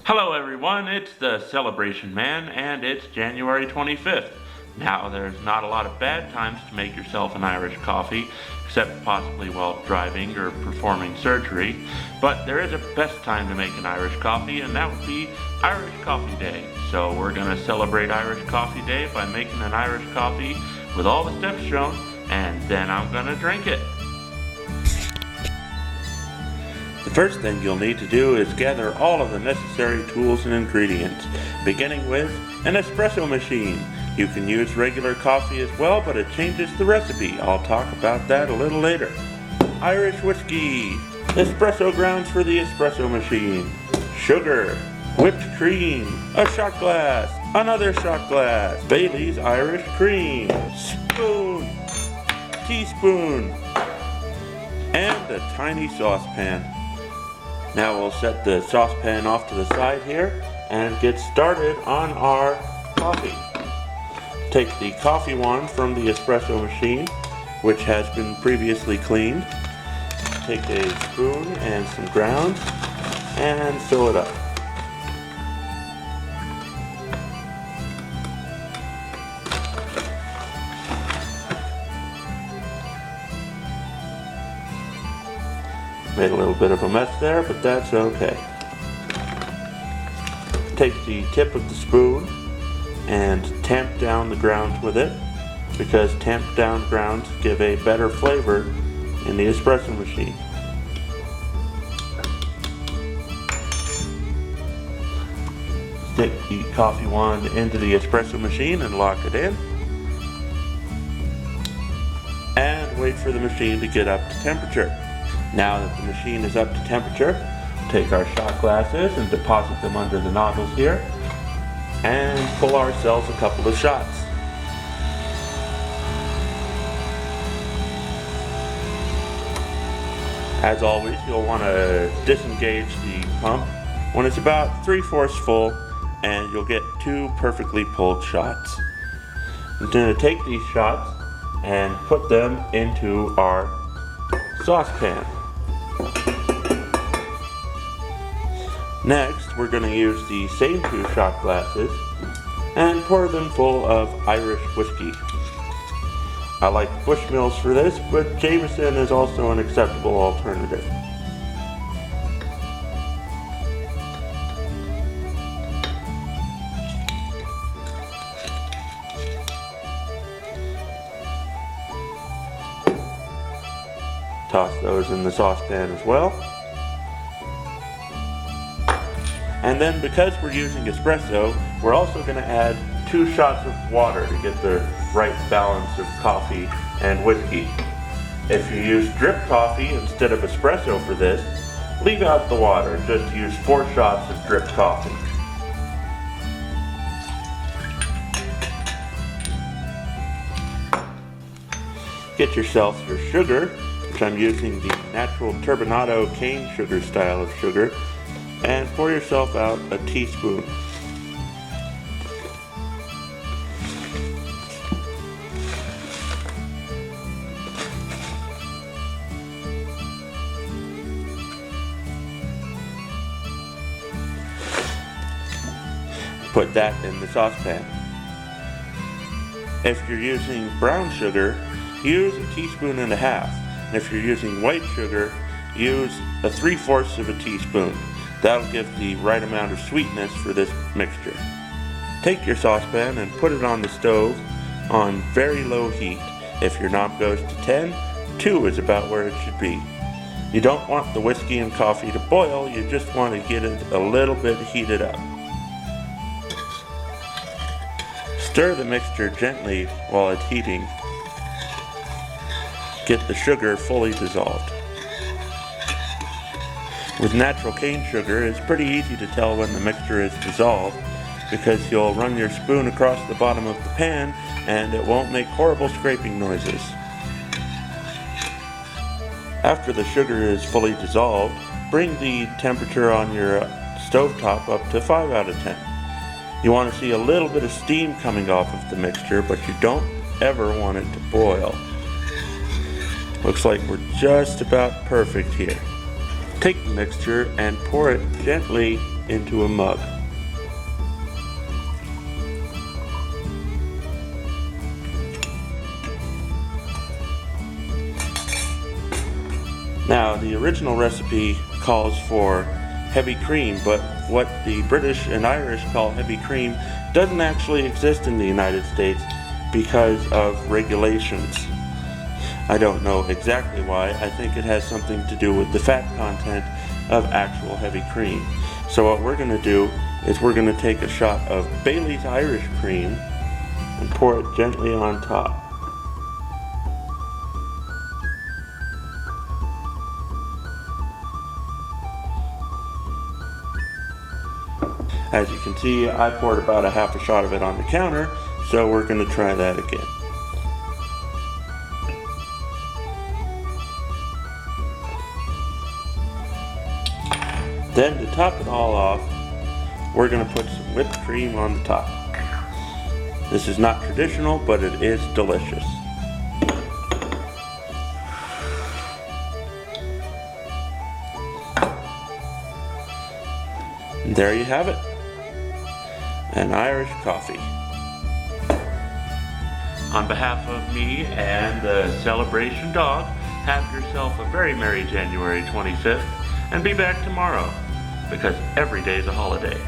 Hello everyone, it's the Celebration Man, and it's January 25th. Now, there's not a lot of bad times to make yourself an Irish coffee, except possibly while driving or performing surgery, but there is a best time to make an Irish coffee, and that would be Irish Coffee Day. So we're going to celebrate Irish Coffee Day by making an Irish coffee with all the steps shown, and then I'm going to drink it. The first thing you'll need to do is gather all of the necessary tools and ingredients, beginning with an espresso machine. You can use regular coffee as well, but it changes the recipe. I'll talk about that a little later. Irish whiskey, espresso grounds for the espresso machine, sugar, whipped cream, a shot glass, another shot glass, Bailey's Irish cream, spoon, teaspoon, and a tiny saucepan. Now we'll set the saucepan off to the side here and get started on our coffee. Take the coffee wand from the espresso machine, which has been previously cleaned. Take a spoon and some grounds and fill it up. Made a little bit of a mess there, but that's okay. Take the tip of the spoon and tamp down the grounds with it, because tamped down grounds give a better flavor in the espresso machine. Stick the coffee wand into the espresso machine and lock it in. And wait for the machine to get up to temperature. Now that the machine is up to temperature, take our shot glasses and deposit them under the nozzles here and pull ourselves a couple of shots. As always, you'll want to disengage the pump when it's about 3/4 full, and you'll get 2 perfectly pulled shots. I'm going to take these shots and put them into our saucepan. Next, we're going to use the same 2 shot glasses and pour them full of Irish whiskey. I like Bushmills for this, but Jameson is also an acceptable alternative. Toss those in the saucepan as well. And then, because we're using espresso, we're also going to add 2 shots of water to get the right balance of coffee and whiskey. If you use drip coffee instead of espresso for this, leave out the water. Just use 4 shots of drip coffee. Get yourself your sugar, which I'm using the natural turbinado cane sugar style of sugar, and pour yourself out a teaspoon. Put that in the saucepan. If you're using brown sugar, use a teaspoon and a half. And if you're using white sugar, use a 3/4 of a teaspoon. That'll give the right amount of sweetness for this mixture. Take your saucepan and put it on the stove on very low heat. If your knob goes to 10, 2 is about where it should be. You don't want the whiskey and coffee to boil, you just want to get it a little bit heated up. Stir the mixture gently while it's heating. Get the sugar fully dissolved. With natural cane sugar, it's pretty easy to tell when the mixture is dissolved, because you'll run your spoon across the bottom of the pan and it won't make horrible scraping noises. After the sugar is fully dissolved, bring the temperature on your stovetop up to 5 out of 10. You want to see a little bit of steam coming off of the mixture, but you don't ever want it to boil. Looks like we're just about perfect here. Take the mixture and pour it gently into a mug. Now, the original recipe calls for heavy cream, but what the British and Irish call heavy cream doesn't actually exist in the United States because of regulations. I don't know exactly why. I think it has something to do with the fat content of actual heavy cream. So what we're going to do is we're going to take a shot of Bailey's Irish cream and pour it gently on top. As you can see, I poured about a half a shot of it on the counter, so we're going to try that again. Then to top it all off, we're going to put some whipped cream on the top. This is not traditional, but it is delicious. And there you have it. An Irish coffee. On behalf of me and the Celebration Dog, have yourself a very merry January 25th, and be back tomorrow, because every day is a holiday.